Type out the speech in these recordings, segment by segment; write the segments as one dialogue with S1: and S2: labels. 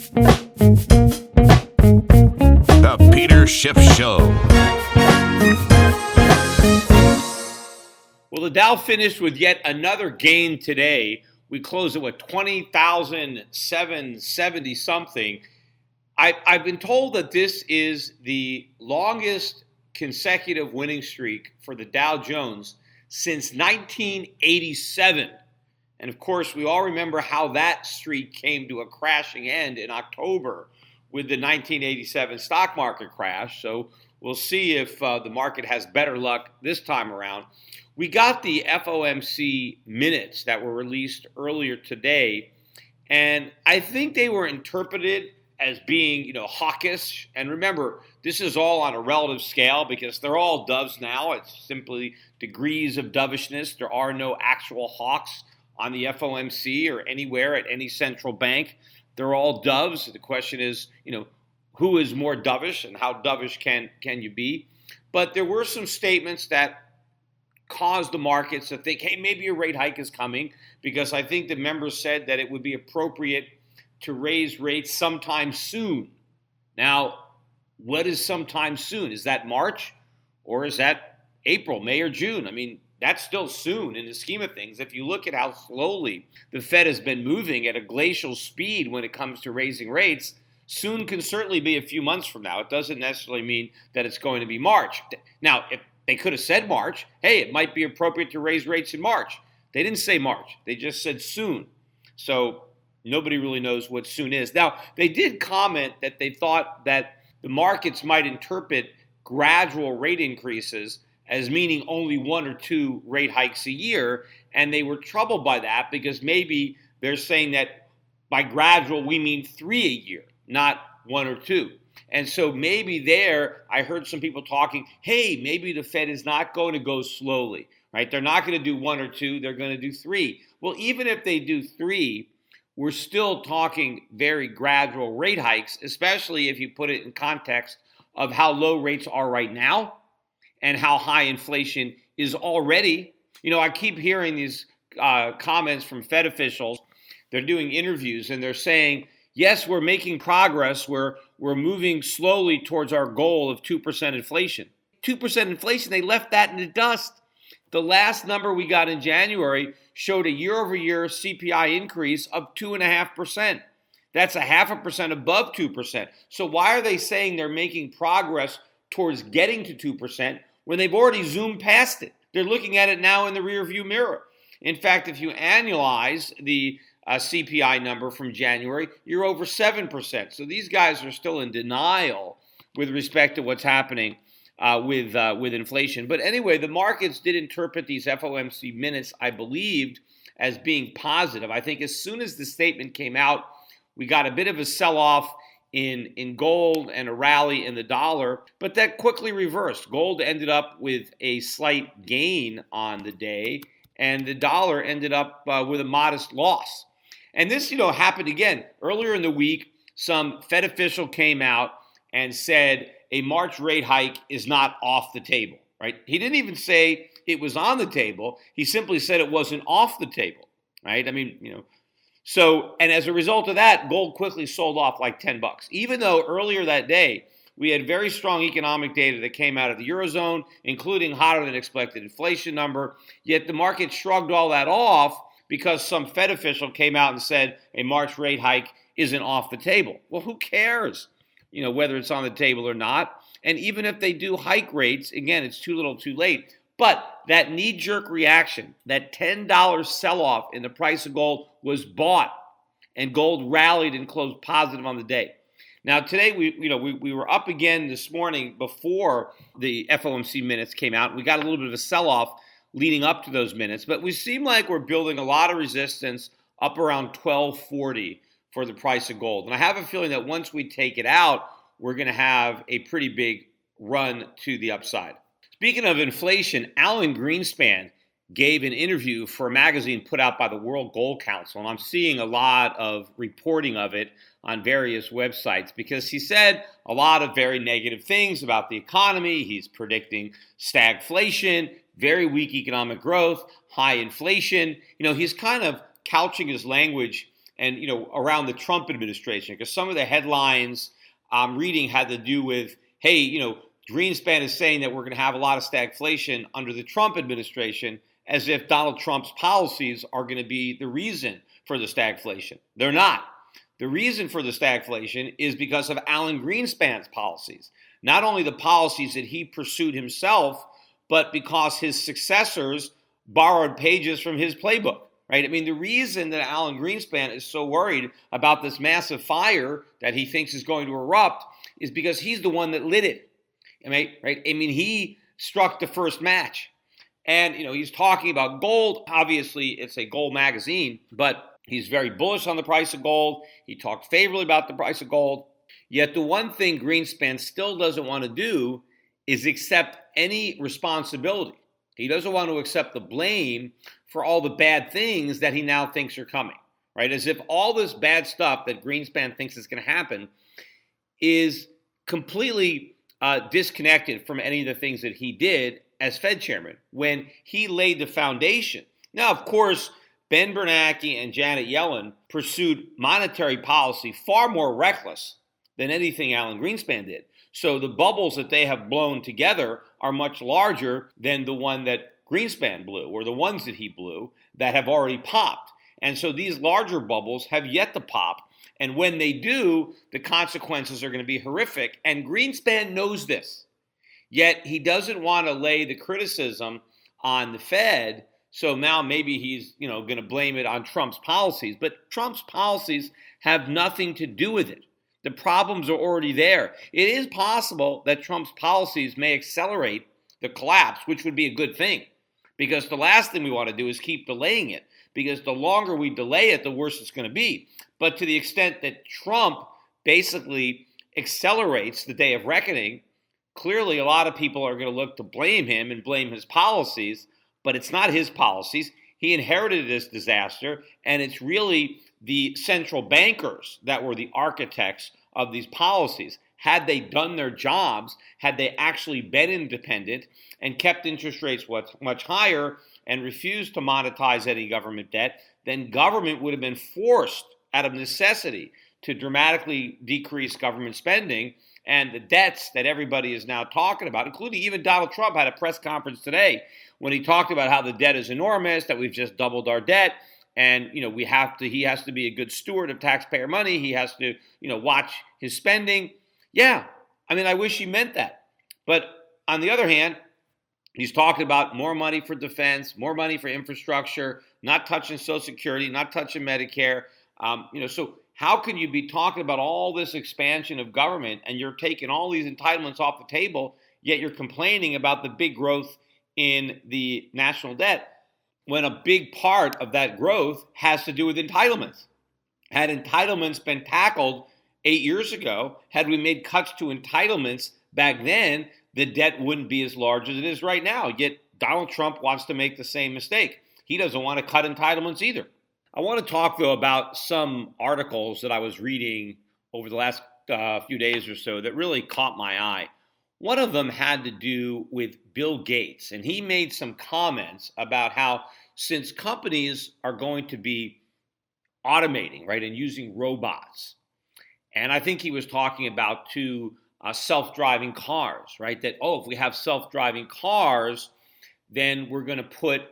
S1: The Peter Schiff Show.
S2: Well, the Dow finished with yet another gain today. We closed at 20,770 something. I've been told that this is the longest consecutive winning streak for the Dow Jones since 1987. And of course, we all remember how that streak came to a crashing end in October with the 1987 stock market crash. So we'll see if the market has better luck this time around. We got the FOMC minutes that were released earlier today, and I think they were interpreted as being, hawkish. And remember, this is all on a relative scale because they're all doves now. It's simply degrees of dovishness. There are no actual hawks on the FOMC or anywhere at any central bank. They're all doves. The question is, who is more dovish and how dovish can you be? But there were some statements that caused the markets to think, hey, maybe a rate hike is coming, because I think the members said that it would be appropriate to raise rates sometime soon. Now, what is sometime soon? Is that March or is that April, May, or June? I mean, that's still soon in the scheme of things. If you look at how slowly the Fed has been moving at a glacial speed when it comes to raising rates, soon can certainly be a few months from now. It doesn't necessarily mean that it's going to be March. Now, if they could have said March, hey, it might be appropriate to raise rates in March. They didn't say March. They just said soon. So nobody really knows what soon is. Now, they did comment that they thought that the markets might interpret gradual rate increases as meaning only 1 or 2 rate hikes a year, and they were troubled by that because maybe they're saying that by gradual we mean 3 a year, not 1 or 2. And so maybe there, I heard some people talking, hey, maybe the Fed is not going to go slowly, right? They're not going to do 1 or 2, they're going to do 3. Well, even if they do 3, we're still talking very gradual rate hikes, especially if you put it in context of how low rates are right now and how high inflation is already. I keep hearing these comments from Fed officials. They're doing interviews and they're saying, yes, we're making progress. We're moving slowly towards our goal of 2% inflation. 2% inflation, they left that in the dust. The last number we got in January showed a year-over-year CPI increase of 2.5%. That's 0.5% above 2%. So why are they saying they're making progress towards getting to 2% when they've already zoomed past it? They're looking at it now in the rearview mirror. In fact, if you annualize the CPI number from January, you're over 7%. So these guys are still in denial with respect to what's happening with inflation. But anyway, the markets did interpret these FOMC minutes, I believed, as being positive. I think as soon as the statement came out, we got a bit of a sell-off in gold and a rally in the dollar, but that quickly reversed. Gold ended up with a slight gain on the day, and the dollar ended up with a modest loss. And this, happened again. Earlier in the week, some Fed official came out and said a March rate hike is not off the table, right? He didn't even say it was on the table. He simply said it wasn't off the table, right? I mean, so, and as a result of that, gold quickly sold off like $10. Even though earlier that day, we had very strong economic data that came out of the Eurozone, including hotter than expected inflation number, yet the market shrugged all that off because some Fed official came out and said a March rate hike isn't off the table. Well, who cares, whether it's on the table or not? And even if they do hike rates, again, it's too little too late. But that knee-jerk reaction, that $10 sell-off in the price of gold was bought, and gold rallied and closed positive on the day. Now, today, we were up again this morning before the FOMC minutes came out. We got a little bit of a sell-off leading up to those minutes, but we seem like we're building a lot of resistance up around 1240 for the price of gold. And I have a feeling that once we take it out, we're going to have a pretty big run to the upside. Speaking of inflation, Alan Greenspan gave an interview for a magazine put out by the World Gold Council, and I'm seeing a lot of reporting of it on various websites because he said a lot of very negative things about the economy. He's predicting stagflation, very weak economic growth, high inflation. He's kind of couching his language and around the Trump administration, because some of the headlines I'm reading had to do with, hey, Greenspan is saying that we're going to have a lot of stagflation under the Trump administration, as if Donald Trump's policies are going to be the reason for the stagflation. They're not. The reason for the stagflation is because of Alan Greenspan's policies. Not only the policies that he pursued himself, but because his successors borrowed pages from his playbook, right? I mean, the reason that Alan Greenspan is so worried about this massive fire that he thinks is going to erupt is because he's the one that lit it, right? I mean, he struck the first match. And, he's talking about gold. Obviously, it's a gold magazine, but he's very bullish on the price of gold. He talked favorably about the price of gold. Yet the one thing Greenspan still doesn't want to do is accept any responsibility. He doesn't want to accept the blame for all the bad things that he now thinks are coming, right? As if all this bad stuff that Greenspan thinks is going to happen is completely disconnected from any of the things that he did as Fed chairman when he laid the foundation. Now, of course, Ben Bernanke and Janet Yellen pursued monetary policy far more reckless than anything Alan Greenspan did. So the bubbles that they have blown together are much larger than the one that Greenspan blew, or the ones that he blew that have already popped. And so these larger bubbles have yet to pop. And when they do, the consequences are going to be horrific. And Greenspan knows this. Yet he doesn't want to lay the criticism on the Fed. So now maybe he's, going to blame it on Trump's policies. But Trump's policies have nothing to do with it. The problems are already there. It is possible that Trump's policies may accelerate the collapse, which would be a good thing, because the last thing we want to do is keep delaying it, because the longer we delay it, the worse it's going to be. But to the extent that Trump basically accelerates the day of reckoning, clearly a lot of people are going to look to blame him and blame his policies, but it's not his policies. He inherited this disaster, and it's really the central bankers that were the architects of these policies. Had they done their jobs, had they actually been independent and kept interest rates much higher and refused to monetize any government debt, then government would have been forced out of necessity to dramatically decrease government spending. And the debts that everybody is now talking about, including even Donald Trump had a press conference today when he talked about how the debt is enormous, that we've just doubled our debt. And, he has to be a good steward of taxpayer money. He has to, watch his spending. Yeah, I wish he meant that. But on the other hand, he's talking about more money for defense, more money for infrastructure, not touching Social Security, not touching Medicare. So how can you be talking about all this expansion of government and you're taking all these entitlements off the table, yet you're complaining about the big growth in the national debt, when a big part of that growth has to do with entitlements? Had entitlements been tackled 8 years ago, had we made cuts to entitlements back then, the debt wouldn't be as large as it is right now. Yet Donald Trump wants to make the same mistake. He doesn't want to cut entitlements either. I want to talk, though, about some articles that I was reading over the last few days or so that really caught my eye. One of them had to do with Bill Gates, and he made some comments about how since companies are going to be automating, right, and using robots, and I think he was talking about self-driving cars, right, that, if we have self-driving cars, then we're going to put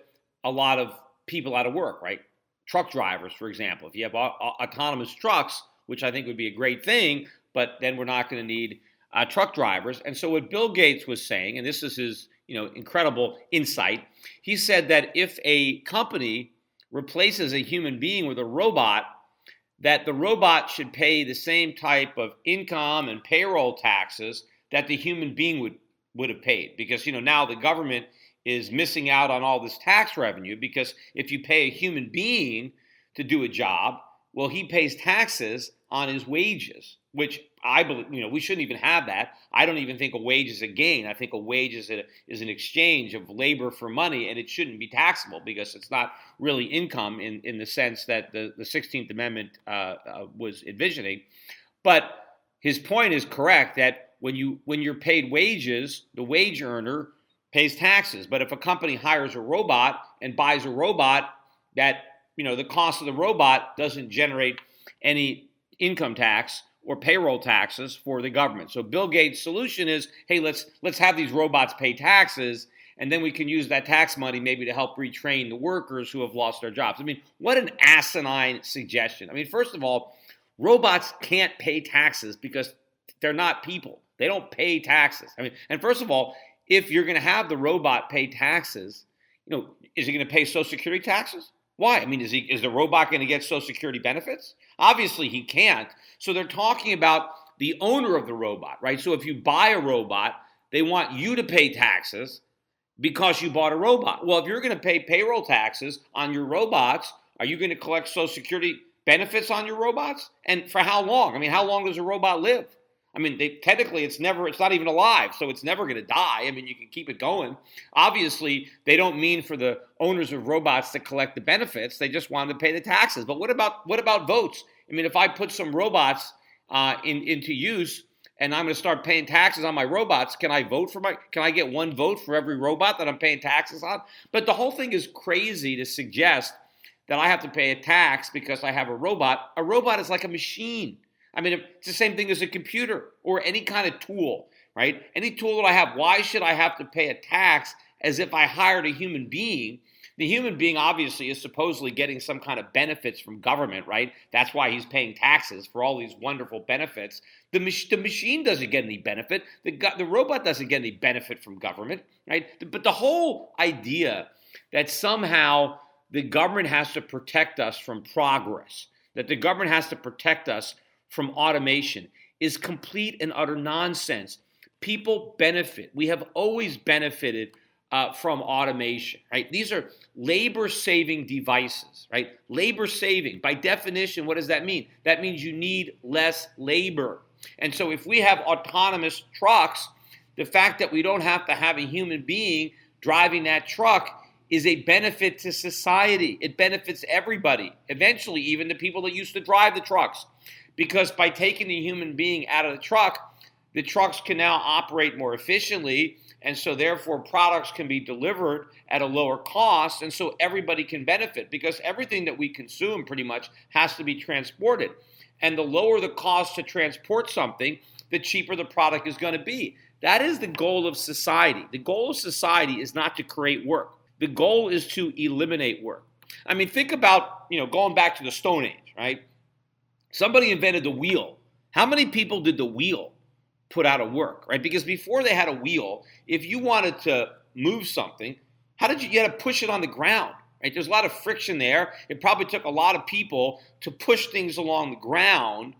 S2: a lot of people out of work, right? Truck drivers, for example. If you have autonomous trucks, which I think would be a great thing, but then we're not going to need truck drivers. And so what Bill Gates was saying, and this is his incredible insight, he said that if a company replaces a human being with a robot, that the robot should pay the same type of income and payroll taxes that the human being would have paid. Because now the government is missing out on all this tax revenue, because if you pay a human being to do a job, well, he pays taxes on his wages, which I believe, we shouldn't even have that. I don't even think a wage is a gain. I think a wage is an exchange of labor for money, and it shouldn't be taxable because it's not really income in the sense that the 16th Amendment was envisioning. But his point is correct that when you're paid wages, the wage earner pays taxes. But if a company hires a robot and buys a robot that the cost of the robot doesn't generate any income tax or payroll taxes for the government. So Bill Gates' solution is, hey, let's have these robots pay taxes, and then we can use that tax money maybe to help retrain the workers who have lost their jobs. I mean, what an asinine suggestion. I mean, first of all, robots can't pay taxes because they're not people. They don't pay taxes. I mean, and first of all, if you're going to have the robot pay taxes, is he going to pay Social Security taxes? Why? I mean, is the robot going to get Social Security benefits? Obviously, he can't. So they're talking about the owner of the robot, right? So if you buy a robot, they want you to pay taxes because you bought a robot. Well, if you're going to pay payroll taxes on your robots, are you going to collect Social Security benefits on your robots? And for how long? I mean, how long does a robot live? I mean, technically, it's not even alive, so it's never going to die. I mean, you can keep it going. Obviously, they don't mean for the owners of robots to collect the benefits. They just want to pay the taxes. But what about votes? I mean, if I put some robots into use and I'm going to start paying taxes on my robots, can I get one vote for every robot that I'm paying taxes on? But the whole thing is crazy to suggest that I have to pay a tax because I have a robot. A robot is like a machine. I mean, it's the same thing as a computer or any kind of tool, right? Any tool that I have, why should I have to pay a tax as if I hired a human being? The human being obviously is supposedly getting some kind of benefits from government, right? That's why he's paying taxes for all these wonderful benefits. The machine doesn't get any benefit. The robot doesn't get any benefit from government, right? But the whole idea that somehow the government has to protect us from progress, that the government has to protect us from automation is complete and utter nonsense. People benefit. We have always benefited from automation, right? These are labor-saving devices, right? Labor-saving. By definition, what does that mean? That means you need less labor. And so if we have autonomous trucks, the fact that we don't have to have a human being driving that truck is a benefit to society. It benefits everybody, eventually even the people that used to drive the trucks. Because by taking the human being out of the trucks can now operate more efficiently, and so therefore products can be delivered at a lower cost, and so everybody can benefit because everything that we consume pretty much has to be transported. And the lower the cost to transport something, the cheaper the product is going to be. That is the goal of society. The goal of society is not to create work. The goal is to eliminate work. I mean, think about, going back to the Stone Age, right? Somebody invented the wheel. How many people did the wheel put out of work, right? Because before they had a wheel, if you wanted to move something, you had to push it on the ground, right? There's a lot of friction there. It probably took a lot of people to push things along the ground.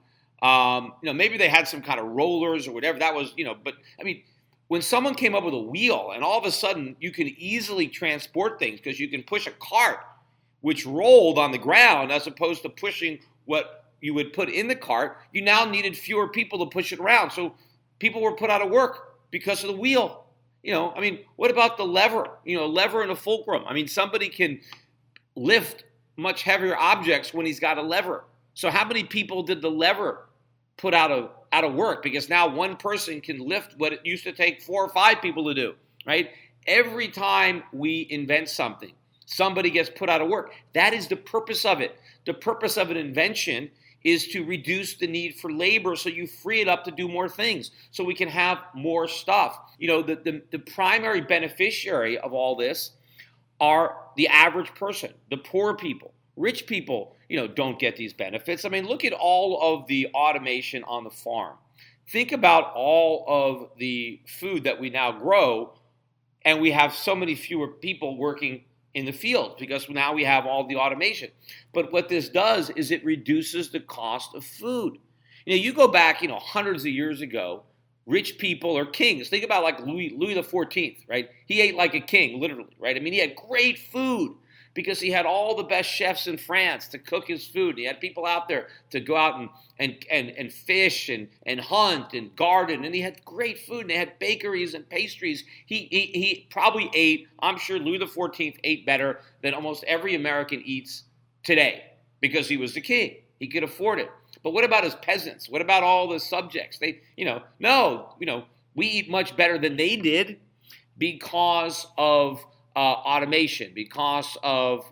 S2: Maybe they had some kind of rollers or whatever that was, but I mean, when someone came up with a wheel and all of a sudden you can easily transport things because you can push a cart which rolled on the ground as opposed to pushing what you would put in the cart, you now needed fewer people to push it around. So people were put out of work because of the wheel. What about the lever? Lever and a fulcrum. I mean, somebody can lift much heavier objects when he's got a lever. So how many people did the lever put out of work? Because now one person can lift what it used to take 4 or 5 people to do, right? Every time we invent something, somebody gets put out of work. That is the purpose of it. The purpose of an invention is to reduce the need for labor so you free it up to do more things so we can have more stuff. The primary beneficiary of all this are the average person, the poor people. Rich people, don't get these benefits. I mean, look at all of the automation on the farm. Think about all of the food that we now grow, and we have so many fewer people working in the field because now we have all the automation. But what this does is it reduces the cost of food. You go back, hundreds of years ago, rich people or kings. Think about like Louis the 14th, right? He ate like a king, literally, right? I mean, he had great food because he had all the best chefs in France to cook his food. He had people out there to go out and fish and hunt and garden, and he had great food. And they had bakeries and pastries. He probably ate, I'm sure Louis the 14th ate better than almost every American eats today because he was the king. He could afford it. But what about his peasants? What about all the subjects? We eat much better than they did because of automation, because of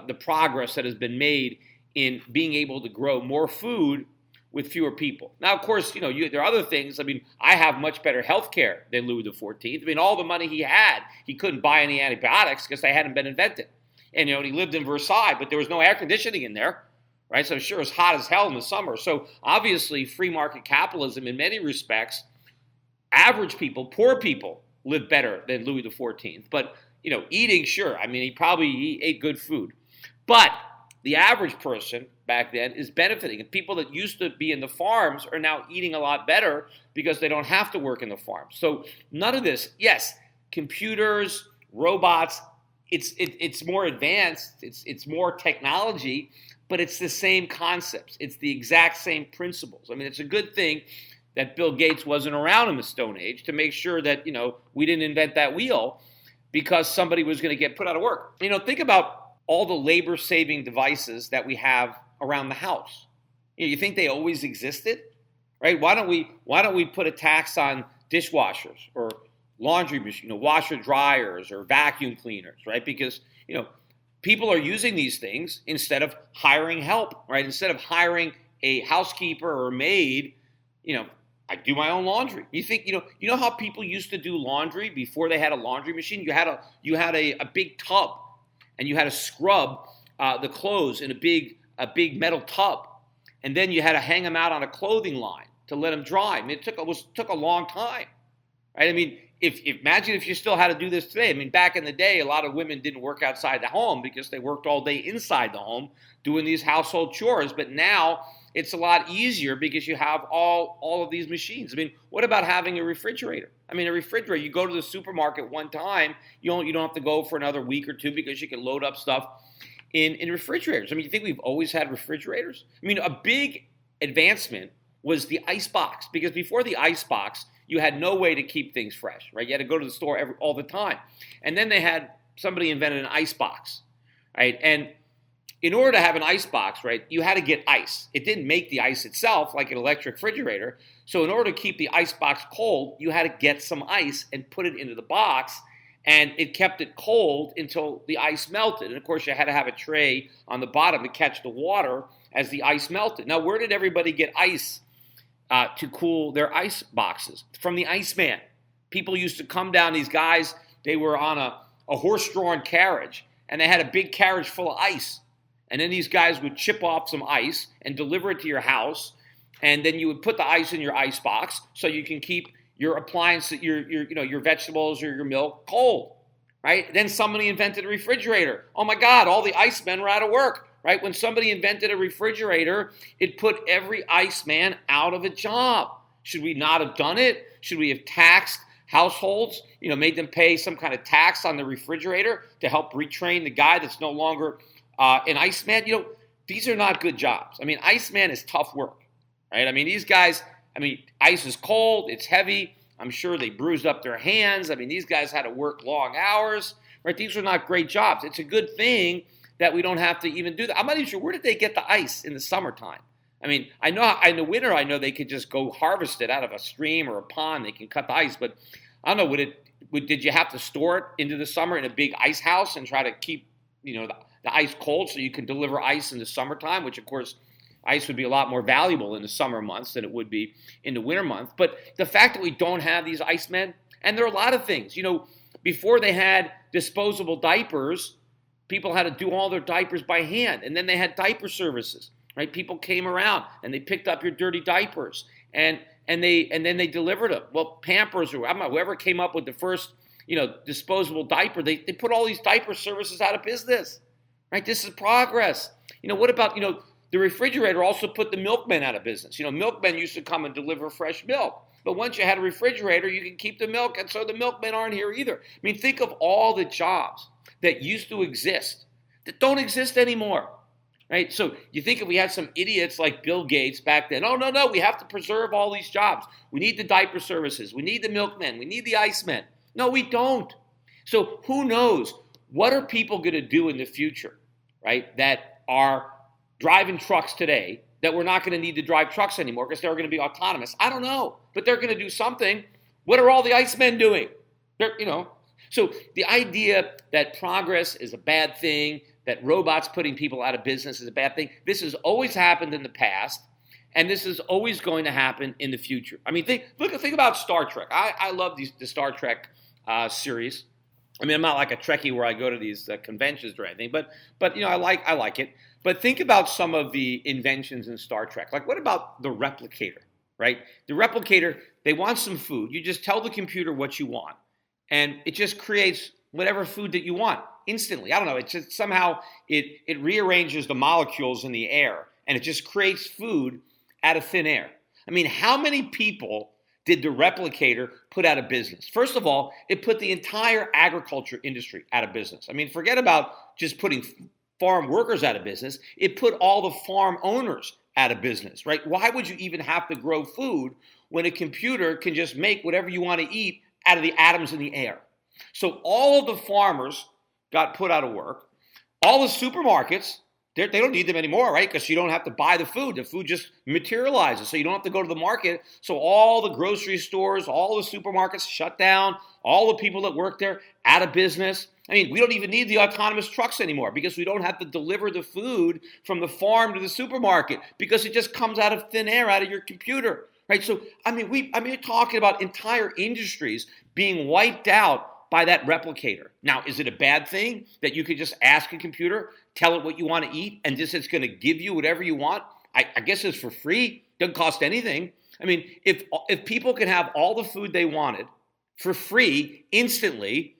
S2: the progress that has been made in being able to grow more food with fewer people. Now, of course, there are other things. I mean, I have much better health care than Louis XIV. I mean, all the money he had, he couldn't buy any antibiotics because they hadn't been invented. And, he lived in Versailles, but there was no air conditioning in there, right? So I'm sure it's hot as hell in the summer. So obviously, free market capitalism, in many respects, average people, poor people, live better than Louis XIV. But, eating, sure. I mean, he ate good food. But the average person back then is benefiting. And people that used to be in the farms are now eating a lot better because they don't have to work in the farms. So none of this, yes, computers, robots, it's more advanced, it's more technology, but it's the same concepts. It's the exact same principles. I mean, it's a good thing that Bill Gates wasn't around in the Stone Age to make sure that, we didn't invent that wheel because somebody was going to get put out of work. Think about all the labor-saving devices that we have around the house. You think they always existed, right? Why don't we put a tax on dishwashers or laundry machine, washer dryers or vacuum cleaners, right? Because people are using these things instead of hiring help, right? Instead of hiring a housekeeper or a maid, I do my own laundry. You think you know how people used to do laundry before they had a laundry machine? You had a big tub. And you had to scrub the clothes in a big metal tub, and then you had to hang them out on a clothing line to let them dry. I mean, it took a long time, right? I mean, imagine if you still had to do this today. I mean, back in the day, a lot of women didn't work outside the home because they worked all day inside the home doing these household chores. But now it's a lot easier because you have all of these machines. I mean, what about having a refrigerator? I mean, a refrigerator, you go to the supermarket one time, you don't have to go for another week or two because you can load up stuff in refrigerators. I mean, you think we've always had refrigerators? I mean, a big advancement was the ice box, because before the ice box, you had no way to keep things fresh, right? You had to go to the store all the time. And then somebody invented an ice box, right? And in order to have an ice box, right, you had to get ice. It didn't make the ice itself like an electric refrigerator. So in order to keep the ice box cold, you had to get some ice and put it into the box, and it kept it cold until the ice melted. And of course, you had to have a tray on the bottom to catch the water as the ice melted. Now, where did everybody get ice to cool their ice boxes? From the Iceman. People used to come down, these guys, they were on a horse-drawn carriage, and they had a big carriage full of ice. And then these guys would chip off some ice and deliver it to your house. And then you would put the ice in your ice box so you can keep your appliance, your vegetables or your milk cold, right? Then somebody invented a refrigerator. Oh my God, all the Icemen were out of work, right? When somebody invented a refrigerator, it put every Iceman out of a job. Should we not have done it? Should we have taxed households, made them pay some kind of tax on the refrigerator to help retrain the guy that's no longer an Iceman? These are not good jobs. I mean, Iceman is tough work, right? I mean, these guys, ice is cold, it's heavy. I'm sure they bruised up their hands. I mean, these guys had to work long hours, right? These are not great jobs. It's a good thing that we don't have to even do that. I'm not even sure, where did they get the ice in the summertime? I mean, I know in the winter, I know they could just go harvest it out of a stream or a pond. They can cut the ice, but I don't know, did you have to store it into the summer in a big ice house and try to keep, the ice cold so you can deliver ice in the summertime, which of course ice would be a lot more valuable in the summer months than it would be in the winter months. But the fact that we don't have these Icemen, and there are a lot of things, before they had disposable diapers, people had to do all their diapers by hand. And then they had diaper services, right? People came around and they picked up your dirty diapers and then they delivered them. Well, Pampers or whoever came up with the first, disposable diaper, they put all these diaper services out of business. Right? This is progress. What about, the refrigerator also put the milkmen out of business. Milkmen used to come and deliver fresh milk. But once you had a refrigerator, you can keep the milk, and so the milkmen aren't here either. I mean, think of all the jobs that used to exist that don't exist anymore. Right? So you think if we had some idiots like Bill Gates back then, oh, no, we have to preserve all these jobs. We need the diaper services. We need the milkmen. We need the Icemen. No, we don't. So who knows? What are people going to do in the future, right, that are driving trucks today that we're not going to need to drive trucks anymore because they're going to be autonomous? I don't know, but they're going to do something. What are all the Icemen doing? So the idea that progress is a bad thing, that robots putting people out of business is a bad thing. This has always happened in the past, and this is always going to happen in the future. I mean, think about Star Trek. I love the Star Trek series. I mean, I'm not like a Trekkie where I go to these conventions or anything, but I like it. But think about some of the inventions in Star Trek. Like, what about the replicator, right? The replicator, they want some food. You just tell the computer what you want, and it just creates whatever food that you want instantly. I don't know. It's just somehow it rearranges the molecules in the air, and it just creates food out of thin air. I mean, how many people did the replicator put out of business? First of all, it put the entire agriculture industry out of business. I mean, forget about just putting farm workers out of business. It put all the farm owners out of business, right? Why would you even have to grow food when a computer can just make whatever you want to eat out of the atoms in the air? So all of the farmers got put out of work. All the supermarkets, they don't need them anymore, right? Because you don't have to buy the food. The food just materializes, so you don't have to go to the market. So all the grocery stores, all the supermarkets shut down. All the people that work there out of business. I mean, we don't even need the autonomous trucks anymore because we don't have to deliver the food from the farm to the supermarket because it just comes out of thin air, out of your computer, right? So, you're talking about entire industries being wiped out by that replicator. Now, is it a bad thing that you could just ask a computer, tell it what you want to eat, and just it's going to give you whatever you want? I guess it's for free. Doesn't cost anything. I mean, if people can have all the food they wanted for free instantly,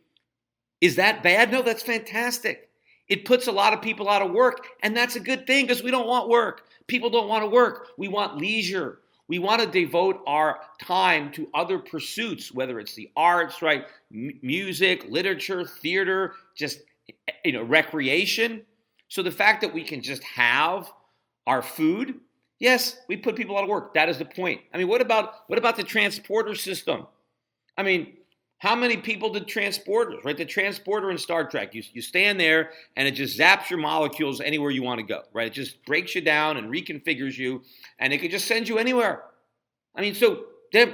S2: is that bad? No, that's fantastic. It puts a lot of people out of work, and that's a good thing because we don't want work. People don't want to work. We want leisure. We want to devote our time to other pursuits, whether it's the arts, right? Music, literature, theater, just recreation. So the fact that we can just have our food, yes, we put people out of work. That is the point. I mean, what about the transporter system? I mean, how many people did transporters, right? The transporter in Star Trek, you stand there and it just zaps your molecules anywhere you want to go, right? It just breaks you down and reconfigures you, and it could just send you anywhere. I mean, so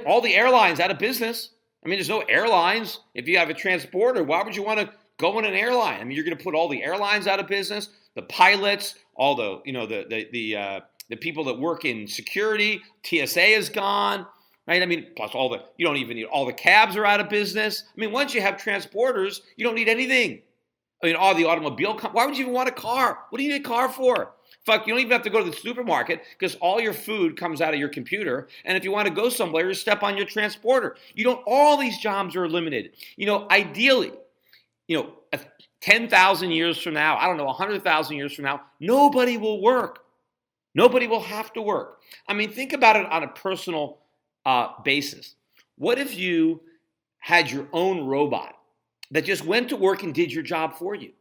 S2: all the airlines out of business. I mean, there's no airlines. If you have a transporter, why would you want to go in an airline? I mean, you're going to put all the airlines out of business, the pilots, all the people that work in security. TSA is gone. Right? I mean, plus you don't even need, all the cabs are out of business. I mean, once you have transporters, you don't need anything. I mean, all the automobile, why would you even want a car? What do you need a car for? Fuck, you don't even have to go to the supermarket because all your food comes out of your computer. And if you want to go somewhere, you step on your transporter. All these jobs are eliminated. Ideally, 10,000 years from now, I don't know, 100,000 years from now, nobody will work. Nobody will have to work. I mean, think about it on a personal basis. What if you had your own robot that just went to work and did your job for you,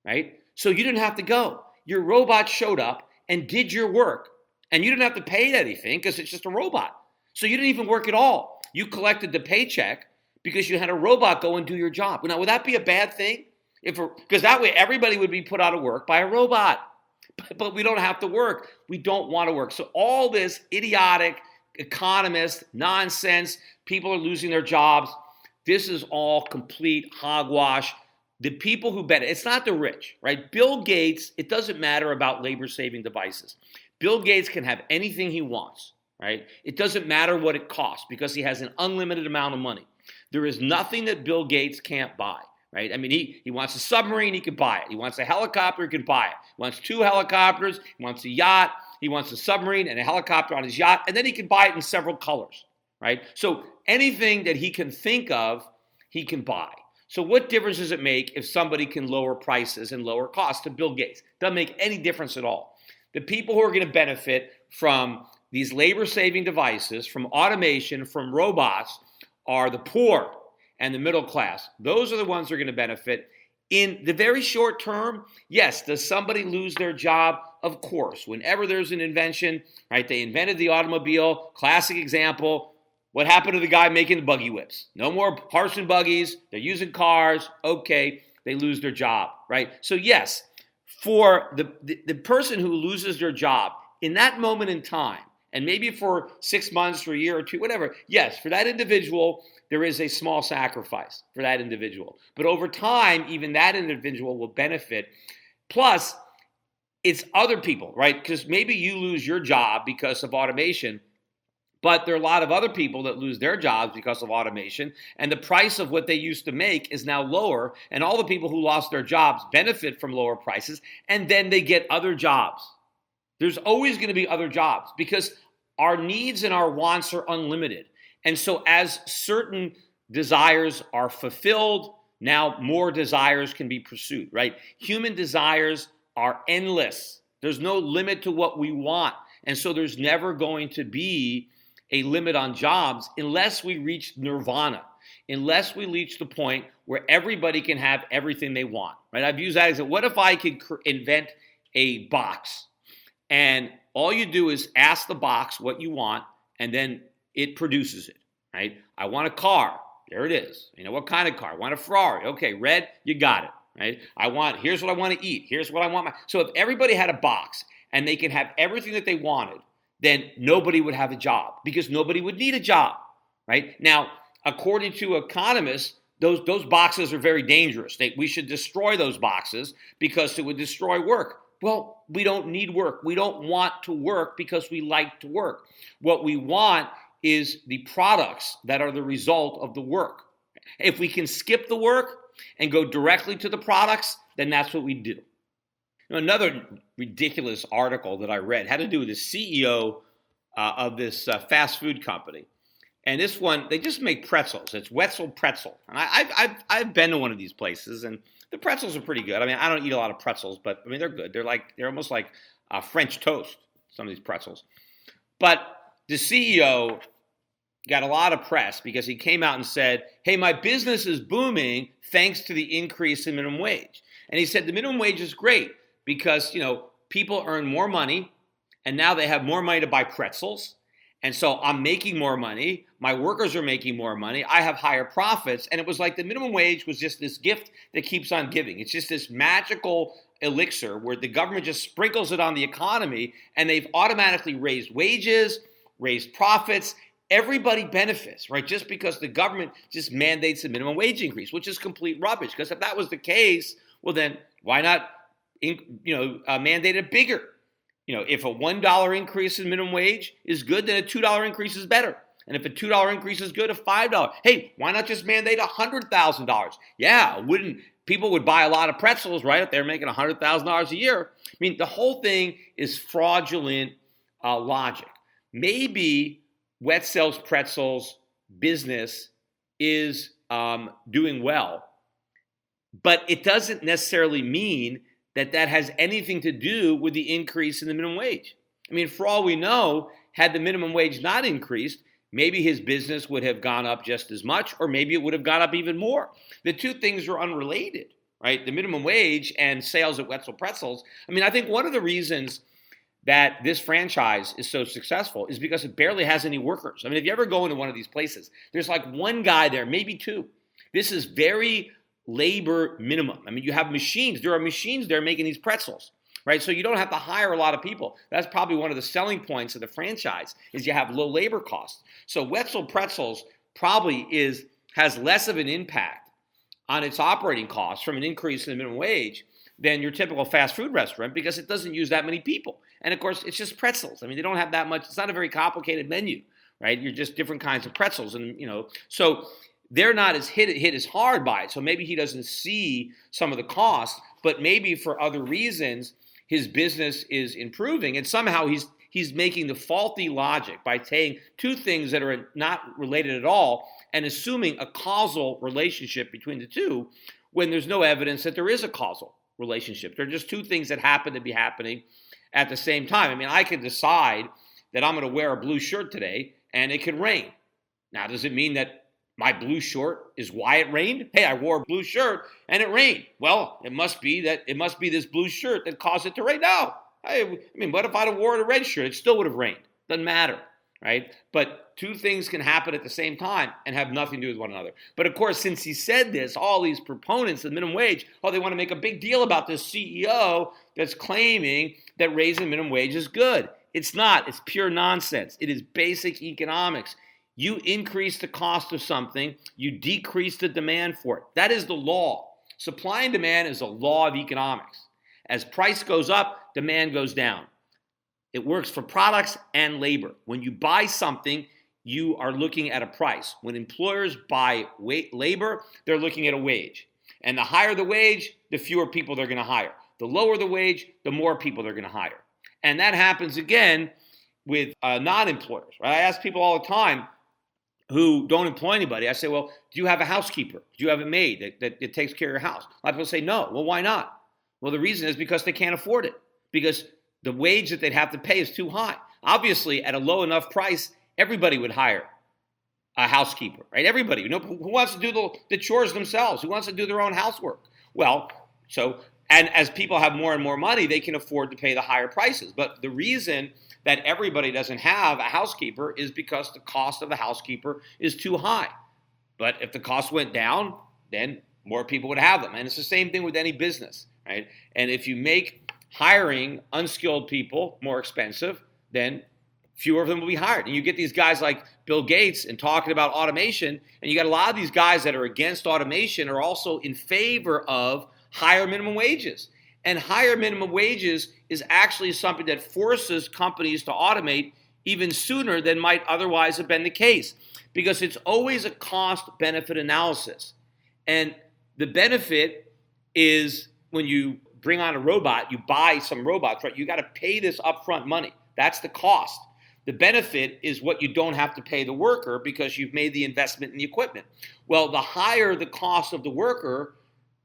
S2: right? So you didn't have to go. Your robot showed up and did your work, and you didn't have to pay anything because it's just a robot. So you didn't even work at all. You collected the paycheck because you had a robot go and do your job. Now, would that be a bad thing? Because that way everybody would be put out of work by a robot. But we don't have to work. We don't want to work. So all this idiotic economist nonsense, people are losing their jobs. This is all complete hogwash. The people who benefit, it's not the rich, right? Bill Gates, it doesn't matter about labor-saving devices. Bill Gates can have anything he wants, right? It doesn't matter what it costs because he has an unlimited amount of money. There is nothing that Bill Gates can't buy, right? I mean, he wants a submarine, he can buy it. He wants a helicopter, he can buy it. He wants 2 helicopters, he wants a yacht, he wants a submarine and a helicopter on his yacht, and then he can buy it in several colors, right? So anything that he can think of, he can buy. So what difference does it make if somebody can lower prices and lower costs to Bill Gates? Doesn't make any difference at all. The people who are going to benefit from these labor-saving devices, from automation, from robots, are the poor and the middle class. Those are the ones who are going to benefit. In the very short term, yes, does somebody lose their job? Of course. Whenever there's an invention, right? They invented the automobile, classic example. What happened to the guy making the buggy whips? No more horse and buggies. They're using cars. Okay, they lose their job, right? So yes, for the person who loses their job in that moment in time, and maybe for 6 months or a year or two, whatever, yes, for that individual, there is a small sacrifice for that individual. But over time, even that individual will benefit. Plus, it's other people, right? Because maybe you lose your job because of automation, but there are a lot of other people that lose their jobs because of automation, and the price of what they used to make is now lower, and all the people who lost their jobs benefit from lower prices, and then they get other jobs. There's always going to be other jobs because our needs and our wants are unlimited. And so as certain desires are fulfilled, now more desires can be pursued, right? Human desires are endless. There's no limit to what we want. And so there's never going to be a limit on jobs unless we reach nirvana, unless we reach the point where everybody can have everything they want, right? I've used that as what if I could invent a box and all you do is ask the box what you want and then it produces it, right? I want a car. There it is. You know, what kind of car? I want a Ferrari. Okay, red, you got it, right? Here's what I want to eat. Here's what I want. So if everybody had a box and they could have everything that they wanted, then nobody would have a job because nobody would need a job, right? Now, according to economists, those boxes are very dangerous. We should destroy those boxes because it would destroy work. Well, we don't need work. We don't want to work because we like to work. What we want is the products that are the result of the work. If we can skip the work and go directly to the products, then that's what we do. Another ridiculous article that I read had to do with the CEO of this fast food company. And this one, they just make pretzels. It's Wetzel Pretzel. And I've been to one of these places, and the pretzels are pretty good. I mean, I don't eat a lot of pretzels, but I mean, they're good. They're almost like French toast, some of these pretzels. But the CEO got a lot of press because he came out and said, hey, my business is booming thanks to the increase in minimum wage. And he said the minimum wage is great because, people earn more money and now they have more money to buy pretzels. And so I'm making more money. My workers are making more money. I have higher profits. And it was like the minimum wage was just this gift that keeps on giving. It's just this magical elixir where the government just sprinkles it on the economy and they've automatically raised wages, raised profits. Everybody benefits, right? Just because the government just mandates a minimum wage increase, which is complete rubbish. Because if that was the case, well then why not mandate it bigger? If a $1 increase in minimum wage is good, then a $2 increase is better. And if a $2 increase is good, a $5. Hey, why not just mandate $100,000? Yeah, people would buy a lot of pretzels, right? If they're making $100,000 a year. I mean, the whole thing is fraudulent logic. Maybe Wetzel's Pretzels business is doing well, but it doesn't necessarily mean that has anything to do with the increase in the minimum wage. I mean, for all we know, had the minimum wage not increased, maybe his business would have gone up just as much, or maybe it would have gone up even more. The two things are unrelated, right? The minimum wage and sales at Wetzel Pretzels. I mean, I think one of the reasons that this franchise is so successful is because it barely has any workers. I mean, if you ever go into one of these places, there's like one guy there, maybe two. This is very labor minimum. I mean, you have machines. There are machines there making these pretzels, right? So you don't have to hire a lot of people. That's probably one of the selling points of the franchise is you have low labor costs. So Wetzel Pretzels probably has less of an impact on its operating costs from an increase in the minimum wage than your typical fast food restaurant because it doesn't use that many people. And of course, it's just pretzels. I mean, they don't have that much. It's not a very complicated menu, right? You're just different kinds of pretzels. And, so they're not as hit as hard by it. So maybe he doesn't see some of the costs, but maybe for other reasons, his business is improving. And somehow he's making the faulty logic by saying two things that are not related at all and assuming a causal relationship between the two when there's no evidence that there is a causal relationship. They're just two things that happen to be happening at the same time. I mean, I could decide that I'm going to wear a blue shirt today and it could rain. Now, does it mean that my blue shirt is why it rained? Hey, I wore a blue shirt and it rained. Well, it must be this blue shirt that caused it to rain. No. I mean, what if I'd have worn a red shirt? It still would have rained. Doesn't matter, right? But two things can happen at the same time and have nothing to do with one another. But of course, since he said this, all these proponents of the minimum wage, they want to make a big deal about this CEO that's claiming that raising minimum wage is good. It's not. It's pure nonsense. It is basic economics. You increase the cost of something, you decrease the demand for it. That is the law. Supply and demand is a law of economics. As price goes up, demand goes down. It works for products and labor. When you buy something, you are looking at a price. When employers buy labor, they're looking at a wage. And the higher the wage, the fewer people they're going to hire. The lower the wage, the more people they're going to hire. And that happens again with non-employers. Right? I ask people all the time who don't employ anybody. I say, well, do you have a housekeeper? Do you have a maid that takes care of your house? A lot of people say no. Well, why not? Well, the reason is because they can't afford it. Because the wage that they'd have to pay is too high. Obviously, at a low enough price, everybody would hire a housekeeper, right? Everybody. You know, who wants to do the chores themselves? Who wants to do their own housework? Well, and as people have more and more money, they can afford to pay the higher prices. But the reason that everybody doesn't have a housekeeper is because the cost of a housekeeper is too high. But if the cost went down, then more people would have them. And it's the same thing with any business, right? And if you make hiring unskilled people more expensive, then fewer of them will be hired. And you get these guys like Bill Gates and talking about automation, and you got a lot of these guys that are against automation are also in favor of higher minimum wages. And higher minimum wages is actually something that forces companies to automate even sooner than might otherwise have been the case, because it's always a cost-benefit analysis. And the benefit is when you bring on a robot, you buy some robots, right? You got to pay this upfront money. That's the cost. The benefit is what you don't have to pay the worker because you've made the investment in the equipment. Well, the higher the cost of the worker,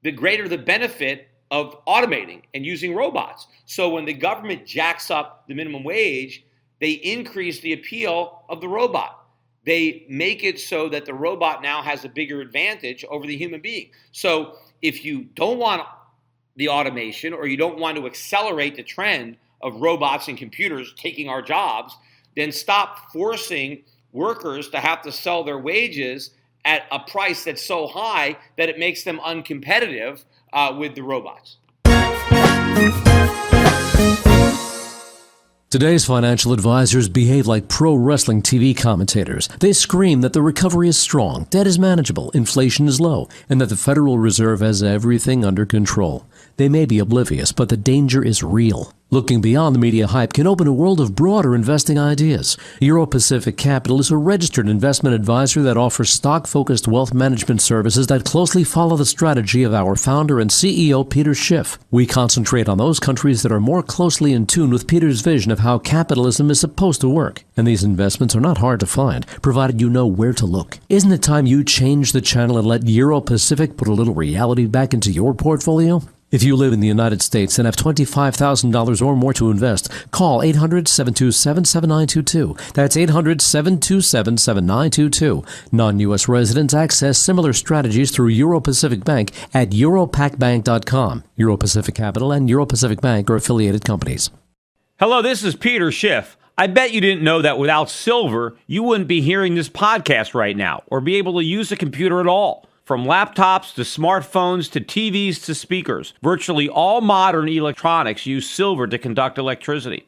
S2: the greater the benefit of automating and using robots. So when the government jacks up the minimum wage, they increase the appeal of the robot. They make it so that the robot now has a bigger advantage over the human being. So if you don't want the automation, or you don't want to accelerate the trend of robots and computers taking our jobs, then stop forcing workers to have to sell their wages at a price that's so high that it makes them uncompetitive with the robots.
S1: Today's financial advisors behave like pro wrestling TV commentators. They scream that the recovery is strong, debt is manageable, inflation is low, and that the Federal Reserve has everything under control. They may be oblivious, but the danger is real. Looking beyond the media hype can open a world of broader investing ideas. Euro Pacific Capital is a registered investment advisor that offers stock-focused wealth management services that closely follow the strategy of our founder and CEO, Peter Schiff. We concentrate on those countries that are more closely in tune with Peter's vision of how capitalism is supposed to work. And these investments are not hard to find, provided you know where to look. Isn't it time you change the channel and let Euro Pacific put a little reality back into your portfolio? If you live in the United States and have $25,000 or more to invest, call 800-727-7922. That's 800-727-7922. Non-U.S. residents access similar strategies through Euro Pacific Bank at europacbank.com. Euro Pacific Capital and Euro Pacific Bank are affiliated companies.
S3: Hello, this is Peter Schiff. I bet you didn't know that without silver, you wouldn't be hearing this podcast right now or be able to use a computer at all. From laptops to smartphones to TVs to speakers, virtually all modern electronics use silver to conduct electricity.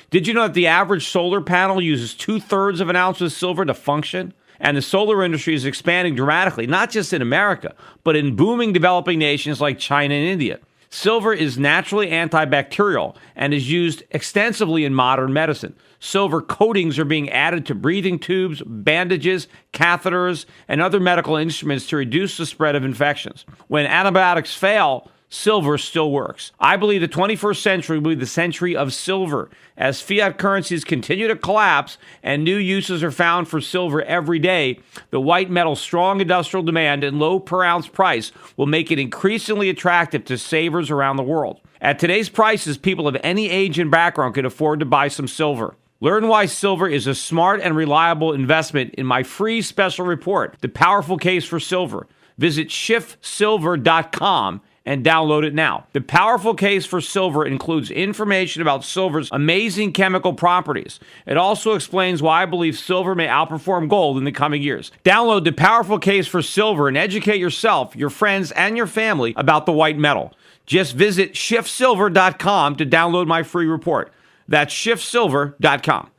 S3: Did you know that the average solar panel uses 2/3 of an ounce of silver to function? And the solar industry is expanding dramatically, not just in America, but in booming developing nations like China and India. Silver is naturally antibacterial and is used extensively in modern medicine. Silver coatings are being added to breathing tubes, bandages, catheters, and other medical instruments to reduce the spread of infections. When antibiotics fail, silver still works. I believe the 21st century will be the century of silver. As fiat currencies continue to collapse and new uses are found for silver every day, the white metal's strong industrial demand and low per ounce price will make it increasingly attractive to savers around the world. At today's prices, people of any age and background can afford to buy some silver. Learn why silver is a smart and reliable investment in my free special report, The Powerful Case for Silver. Visit schiffsilver.com and download it now. The Powerful Case for Silver includes information about silver's amazing chemical properties. It also explains why I believe silver may outperform gold in the coming years. Download The Powerful Case for Silver and educate yourself, your friends, and your family about the white metal. Just visit schiffsilver.com to download my free report. That's schiffsilver.com.